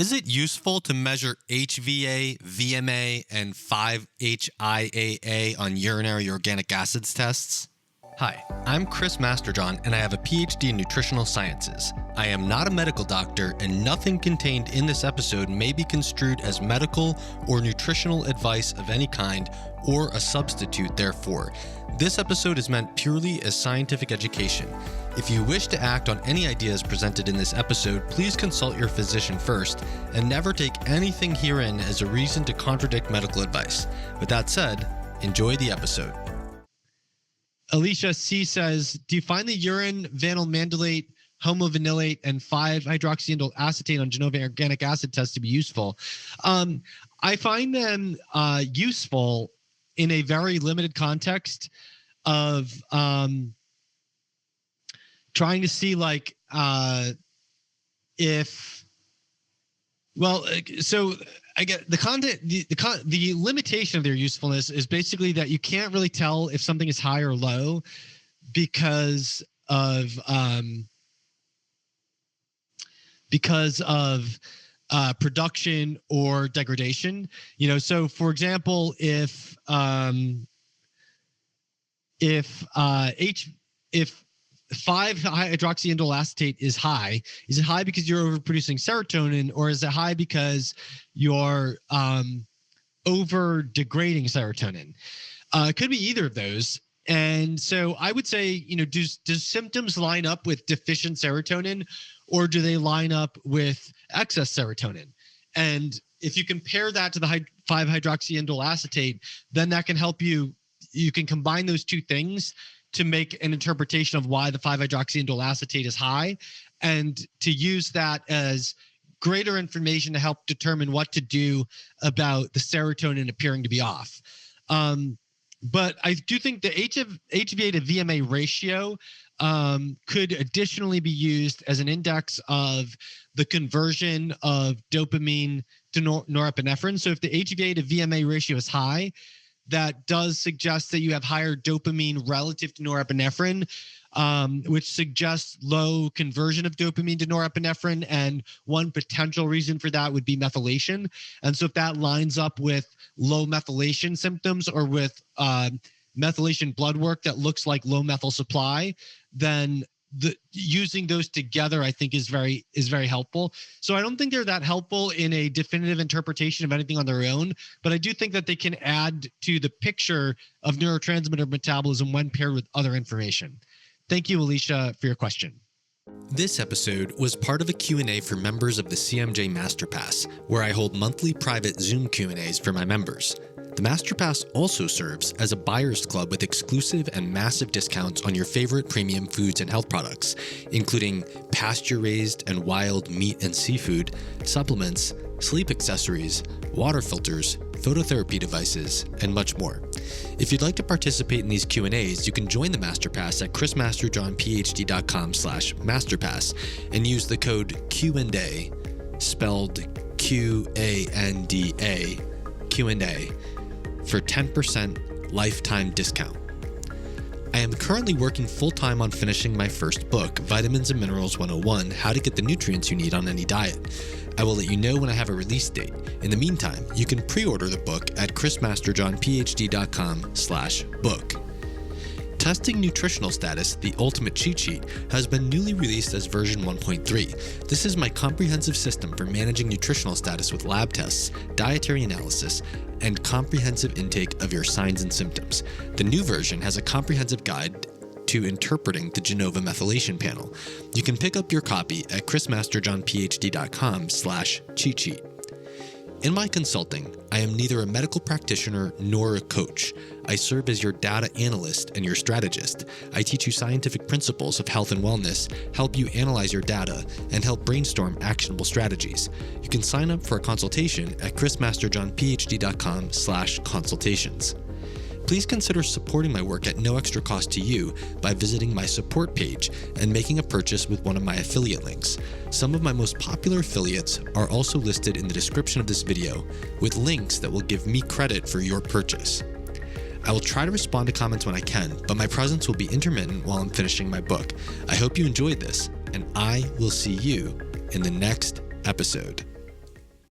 Is it useful to measure HVA, VMA, and 5-HIAA on urinary organic acids tests? Hi, I'm Chris Masterjohn, and I have a PhD in nutritional sciences. I am not a medical doctor, and nothing contained in this episode may be construed as medical or nutritional advice of any kind, or a substitute therefore. This episode is meant purely as scientific education. If you wish to act on any ideas presented in this episode, please consult your physician first, and never take anything herein as a reason to contradict medical advice. With that said, enjoy the episode. Alicia C says, do you find the urine vinyl mandylate, homovinylate, and 5-hydroxyandyl acetate on Genova organic acid tests to be useful? I find them useful in a very limited context of trying to see like so I get the content, the limitation of their usefulness is basically that you can't really tell if something is high or low because of production or degradation. You know, so for example, if 5-hydroxyandyl acetate is it high because you're overproducing serotonin, or is it high because you're over degrading serotonin? It could be either of those. And so I would say, you know, does symptoms line up with deficient serotonin, or do they line up with excess serotonin? And if you compare that to the 5-hydroxyandyl acetate, then that can help you. You can combine those two things to make an interpretation of why the 5-hydroxyandyl acetate is high, and to use that as greater information to help determine what to do about the serotonin appearing to be off. But I do think the HVA to VMA ratio could additionally be used as an index of the conversion of dopamine to norepinephrine. So if the HVA to VMA ratio is high, that does suggest that you have higher dopamine relative to norepinephrine, which suggests low conversion of dopamine to norepinephrine. And one potential reason for that would be methylation. And so if that lines up with low methylation symptoms, or with methylation blood work that looks like low methyl supply, then using those together, I think, is very helpful. So I don't think they're that helpful in a definitive interpretation of anything on their own, but I do think that they can add to the picture of neurotransmitter metabolism when paired with other information. Thank you, Alicia, for your question. This episode was part of a Q&A for members of the CMJ Masterpass, where I hold monthly private Zoom Q&As for my members. The Masterpass also serves as a buyer's club with exclusive and massive discounts on your favorite premium foods and health products, including pasture-raised and wild meat and seafood, supplements, sleep accessories, water filters, phototherapy devices, and much more. If you'd like to participate in these Q&As, you can join the Masterpass at chrismasterjohnphd.com/masterpass and use the code Q&A, spelled Q-A-N-D-A, Q&A, for 10% lifetime discount. I am currently working full-time on finishing my first book, Vitamins and Minerals 101, How to Get the Nutrients You Need on Any Diet. I will let you know when I have a release date. In the meantime, you can pre-order the book at chrismasterjohnphd.com/book. Testing Nutritional Status, the Ultimate Cheat Sheet, has been newly released as version 1.3. This is my comprehensive system for managing nutritional status with lab tests, dietary analysis, and comprehensive intake of your signs and symptoms. The new version has a comprehensive guide to interpreting the Genova methylation panel. You can pick up your copy at chrismasterjohnphd.com/cheat sheet. In my consulting, I am neither a medical practitioner nor a coach. I serve as your data analyst and your strategist. I teach you scientific principles of health and wellness, help you analyze your data, and help brainstorm actionable strategies. You can sign up for a consultation at chrismasterjohnphd.com/consultations. Please consider supporting my work at no extra cost to you by visiting my support page and making a purchase with one of my affiliate links. Some of my most popular affiliates are also listed in the description of this video, with links that will give me credit for your purchase. I will try to respond to comments when I can, but my presence will be intermittent while I'm finishing my book. I hope you enjoyed this, and I will see you in the next episode.